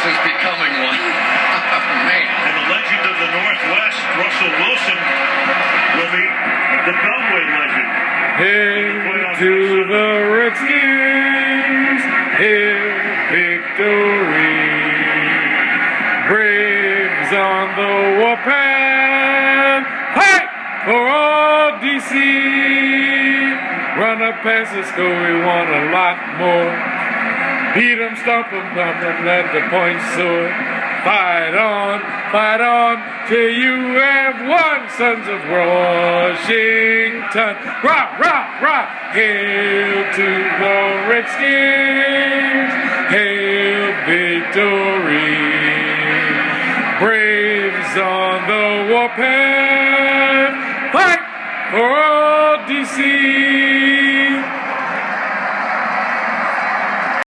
is becoming one. Man. And the legend of the Northwest, Russell Wilson, will be the Beltway legend. Hail to the Redskins, hail victory. Braves on the warpath, fight for all DC. Run up past the score, we want a lot more. Beat 'em, stomp 'em, pump 'em, let the points soar. Fight on, till you have won, sons of Washington. Rah, rah, rah, hail to the Redskins, hail victory. Braves on the warpath, fight for